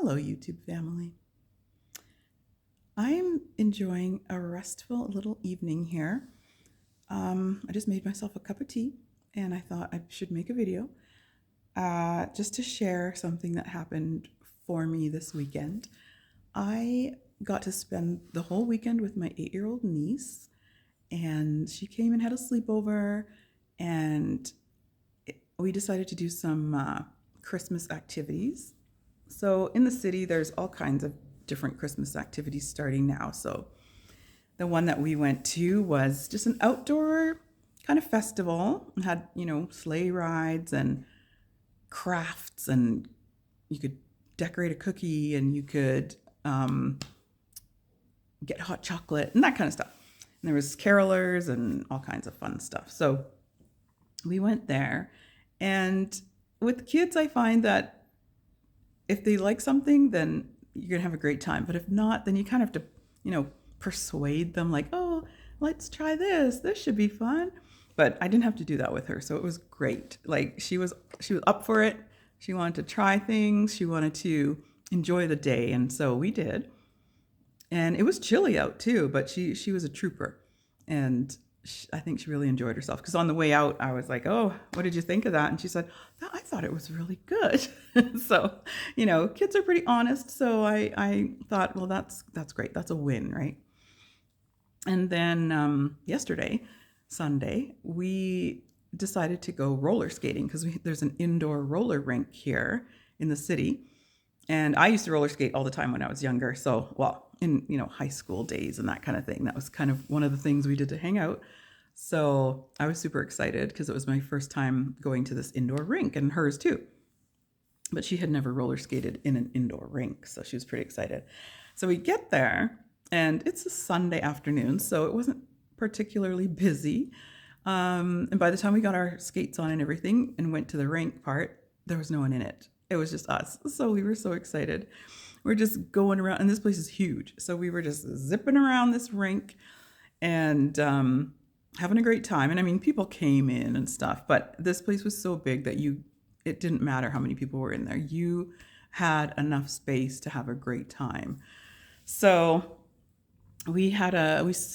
Hello, YouTube family. I'm enjoying a restful little evening here. I just made myself a cup of tea and I thought I should make a video just to share something that happened for me this weekend. I got to spend the whole weekend with my 8-year-old niece, and she came and had a sleepover, and we decided to do some Christmas activities. So in the city, there's all kinds of different Christmas activities starting now. So the one that we went to was just an outdoor kind of festival. It had, sleigh rides and crafts, and you could decorate a cookie, and you could get hot chocolate and that kind of stuff. And there was carolers and all kinds of fun stuff. So we went there, and with kids, I find that if they like something, then you're going to have a great time. But if not, then you kind of have to, persuade them like, oh, let's try this. This should be fun. But I didn't have to do that with her. So it was great. Like she was up for it. She wanted to try things. She wanted to enjoy the day. And so we did. And it was chilly out too, but she was a trooper. And I think she really enjoyed herself, because on the way out, I was like, oh, what did you think of that? And she said, I thought it was really good. So, kids are pretty honest. So I thought, well, that's great. That's a win, right? And then yesterday, Sunday, we decided to go roller skating because there's an indoor roller rink here in the city. And I used to roller skate all the time when I was younger. So, in high school days and that kind of thing. That was kind of one of the things we did to hang out. So I was super excited because it was my first time going to this indoor rink, and hers too. But she had never roller skated in an indoor rink, so she was pretty excited. So we get there, and it's a Sunday afternoon, so it wasn't particularly busy. And by the time we got our skates on and everything and went to the rink part, there was no one in it. It was just us. So we were so excited. We're just going around, and this place is huge. So we were just zipping around this rink and having a great time. And I mean, people came in and stuff, but this place was so big that it didn't matter how many people were in there. You had enough space to have a great time. So we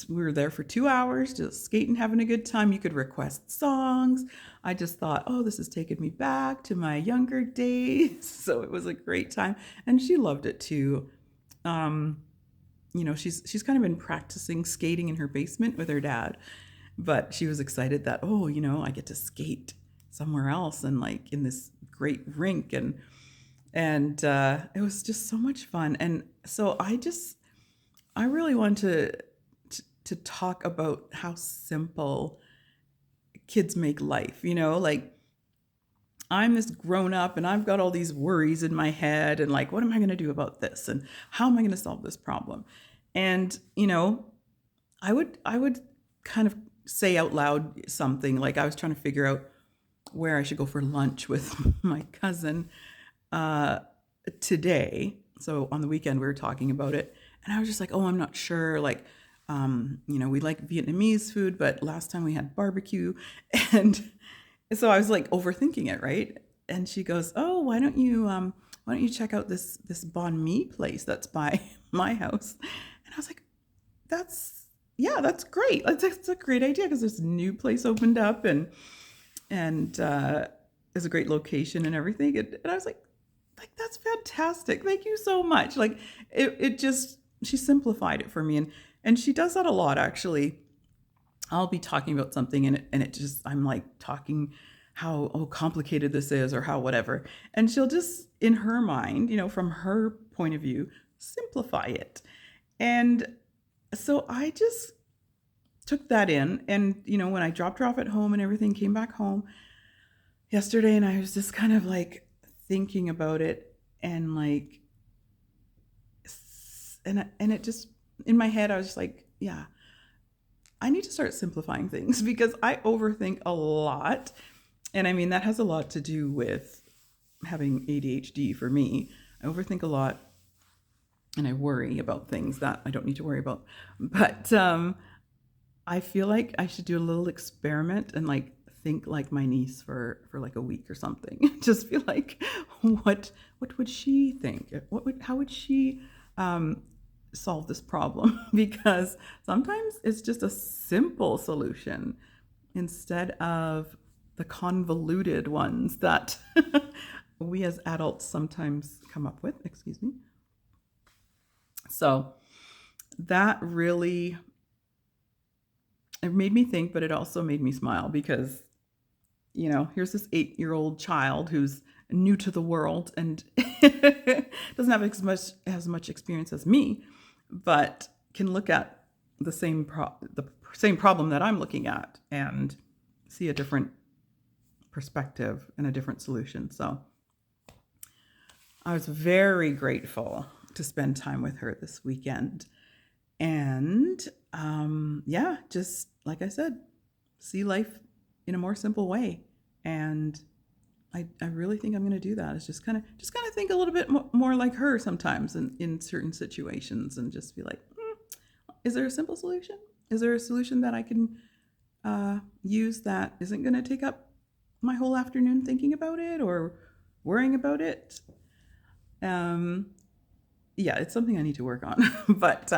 were there for 2 hours, just skating, having a good time. You could request songs. I just thought, oh, this is taking me back to my younger days. So it was a great time, and she loved it too. She's kind of been practicing skating in her basement with her dad, but she was excited that, oh, I get to skate somewhere else and like in this great rink, and it was just so much fun. And so I really want to talk about how simple kids make life. Like I'm this grown up and I've got all these worries in my head, and like, what am I going to do about this? And how am I going to solve this problem? And, I would kind of say out loud something like I was trying to figure out where I should go for lunch with my cousin today. So on the weekend we were talking about it, and I was just like, oh, I'm not sure. Like, we like Vietnamese food, but last time we had barbecue. And so I was like overthinking it, right? And she goes, oh, why don't you check out this banh mi place that's by my house? And I was like, that's great. That's a great idea, because this new place opened up, and is a great location and everything. And I was like, that's fantastic. Thank you so much. Like it just, she simplified it for me, and she does that a lot actually. I'll be talking about something, and it just, I'm like talking how complicated this is, or how whatever, and she'll just, in her mind, from her point of view, simplify it. And so I just took that in, and when I dropped her off at home and everything, came back home yesterday, and I was just kind of like thinking about it, and like, and it just, in my head I was just like, yeah, I need to start simplifying things because I overthink a lot. And I mean, that has a lot to do with having ADHD for me. I overthink a lot, and I worry about things that I don't need to worry about. But I feel like I should do a little experiment and like think like my niece for like a week or something. Just be like, what would she think? How would she solve this problem? Because sometimes it's just a simple solution instead of the convoluted ones that we as adults sometimes come up with. Excuse me. So that really, it made me think, but it also made me smile because, you know, here's this 8-year-old child who's new to the world and doesn't have as much experience as me, but can look at the same problem that I'm looking at and see a different perspective and a different solution. So I was very grateful to spend time with her this weekend. And yeah, just like I said, see life in a more simple way. And I really think I'm going to do that. Is just kind of think a little bit more like her sometimes in certain situations, and just be like, is there a simple solution? Is there a solution that I can use that isn't going to take up my whole afternoon thinking about it or worrying about it? Yeah, it's something I need to work on, but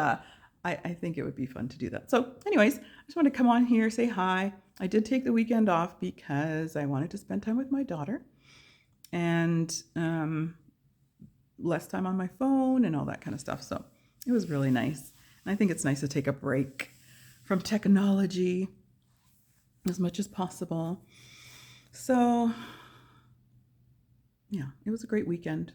I think it would be fun to do that. So anyways, I just want to come on here, say hi. I did take the weekend off because I wanted to spend time with my daughter and less time on my phone and all that kind of stuff. So it was really nice. And I think it's nice to take a break from technology as much as possible. So yeah, it was a great weekend.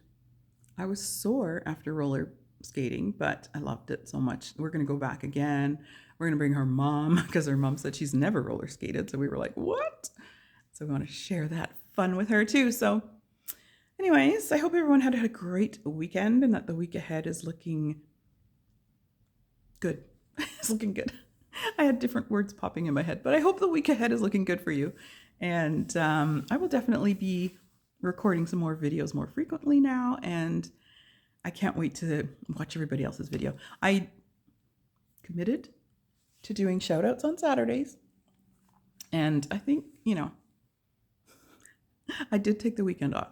I was sore after roller skating, but I loved it so much. We're going to go back again. We're going to bring her mom because her mom said she's never roller skated. So we were like, what? So we want to share that fun with her too. So anyways, I hope everyone had a great weekend and that the week ahead is looking good. It's looking good. I had different words popping in my head, but I hope the week ahead is looking good for you. And I will definitely be recording some more videos more frequently now, and I can't wait to watch everybody else's video. I committed to doing shout outs on Saturdays, and I think, you know, I did take the weekend off,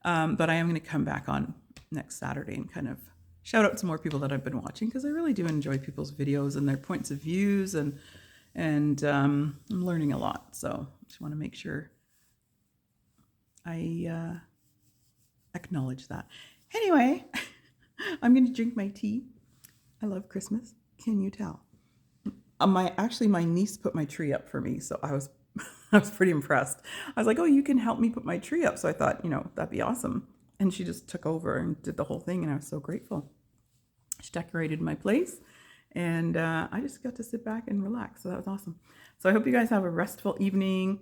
but I am going to come back on next Saturday and kind of shout out some more people that I've been watching, because I really do enjoy people's videos and their points of views, and I'm learning a lot. So just want to make sure I acknowledge that. Anyway, I'm going to drink my tea. I love Christmas. Can you tell? My niece put my tree up for me, so I was pretty impressed. I was like, "Oh, you can help me put my tree up." So I thought, you know, that'd be awesome. And she just took over and did the whole thing, and I was so grateful. She decorated my place, and I just got to sit back and relax. So that was awesome. So I hope you guys have a restful evening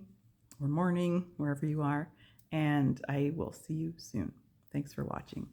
or morning, wherever you are, and I will see you soon. Thanks for watching.